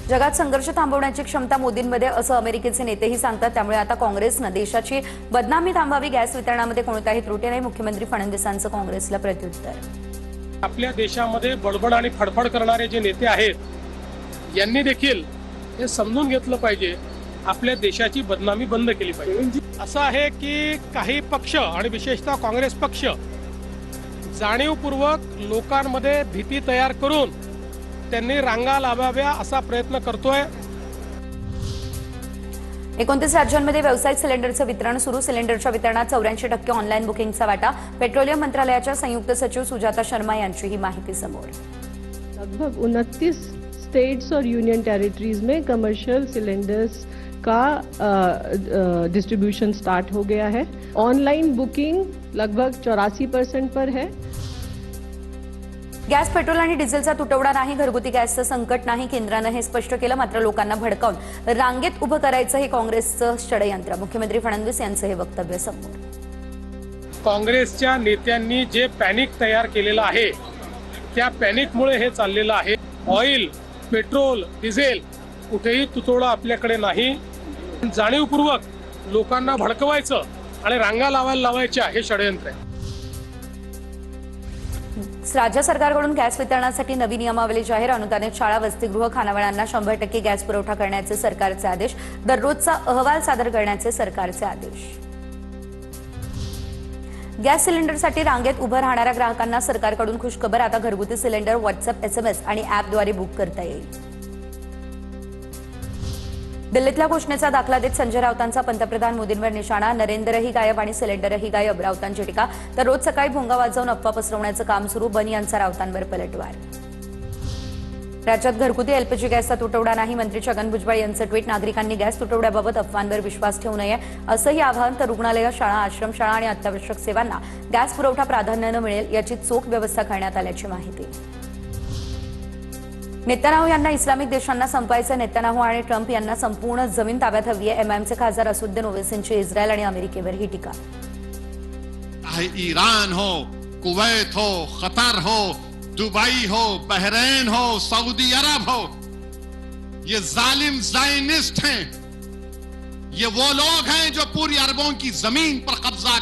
जगात संघर्ष थांबवण्याची क्षमता मोदींमध्ये असं अमेरिकेचे नेतेही सांगतात। त्यामुळे आता काँग्रेसनं देशाची बदनामी थांबवावी, गॅस वितरणामध्ये कोणताही त्रुटी नाही, मुख्यमंत्री फडणवीसांचं काँग्रेसला प्रत्युत्तर। आपल्या देशामध्ये बडबड आणि फडफड करणारे जे नेते आहेत यांनी देखील हे समजून घेतलं पाहिजे, आपल्या देशाची बदनामी बंद केली पाहिजे। असं आहे की काही पक्ष आणि विशेषतः काँग्रेस पक्ष जाणीवपूर्वक लोकांमध्ये भीती तयार करून त्यांनी रांगा लावाव्या असा प्रयत्न करतोय। 29 राज्यांमध्ये व्यावसायिक सिलेंडरचं वितरण सुरू। सिलेंडरच्या वितरणात 84% ऑनलाईन बुकिंगचा वाटा। पेट्रोलियम मंत्रालयाच्या संयुक्त सचिव सुजाता शर्मा यांची ही माहिती समोर। लगभग 29 स्टेट्स और यूनियन टेरिटरीज में कमर्शियल सिलेंडर्स का डिस्ट्रीब्यूशन स्टार्ट हो गया है। ऑनलाइन बुकिंग लगभग 84% पर है। गॅस, पेट्रोल आणि डिझेलचा तुटवडा नाही, घरगुती गॅसचं संकट नाही, केंद्रानं हे स्पष्ट केलं। मात्र लोकांना भडकावून रांगेत उभं करायचं हे काँग्रेसचं षडयंत्र। मुख्यमंत्री फडणवीस यांचं हे वक्तव्य समोर। काँग्रेसच्या नेत्यांनी जे पॅनिक तयार केलेलं आहे त्या पॅनिकमुळे हे चाललेलं आहे। ऑइल, पेट्रोल, डिझेल कुठेही तुटवडा आपल्याकडे नाही। जाणीवपूर्वक लोकांना भडकवायचं आणि रांगा लावायच्या हे षडयंत्र आहे। राज्य सरकारकडून गॅस वितरणासाठी नवी नियमावली जाहीर। अनुदानित शाळा, वसतिगृह, खानावळांना 100% गॅस पुरवठा करण्याचे सरकारचे आदेश। दररोजचा अहवाल सादर करण्याचे सरकारचे आदेश। गॅस सिलेंडरसाठी रांगेत उभं राहणाऱ्या ग्राहकांना सरकारकडून खुशखबर। आता घरगुती सिलेंडर व्हॉट्सअप, SMS आणि ॲपद्वारे बुक करता येईल। दिल्लीतल्या घोषणेचा दाखला देत संजय राऊतांचा पंतप्रधान मोदींवर निशाणा। नरेंद्रही गायब आणि सिलेंडरही गायब, राऊतांची टीका। तर रोज सकाळी भोंगा वाजवून अफवा पसरवण्याचं काम सुरू। बन यांचा राऊतांवर पलटवार। राज्यात घरगुती LPG गॅसचा तुटवडा नाही, मंत्री छगन भुजबळ यांचं ट्विट। नागरिकांनी गॅस तुटवड्याबाबत अफवांवर विश्वास ठेवू नये असंही आवाहन। तर रुग्णालय, शाळा, आश्रमशाळा आणि अत्यावश्यक सेवांना गॅस पुरवठा प्राधान्यानं मिळेल याची चोख व्यवस्था करण्यात आल्याची माहिती। नेतान्याहू यांना इस्लामिक देशांना संपवायचं। नेतान्याहू आणि ट्रम्प यांना संपूर्ण जमीन ताब्यात हवी आहे। MIMचे खासदार असुद्दीन ओवैसींची इस्रायल आणि अमेरिकेवर ही टीका। ईरान हो, कुवैत हो, कतर हो, दुबई हो, बहरीन हो, सऊदी अरब हो, ये जालिम ज़ायनिस्ट हैं। ये वो लोग हैं जो पूरी अरबों की जमीन पर कब्जा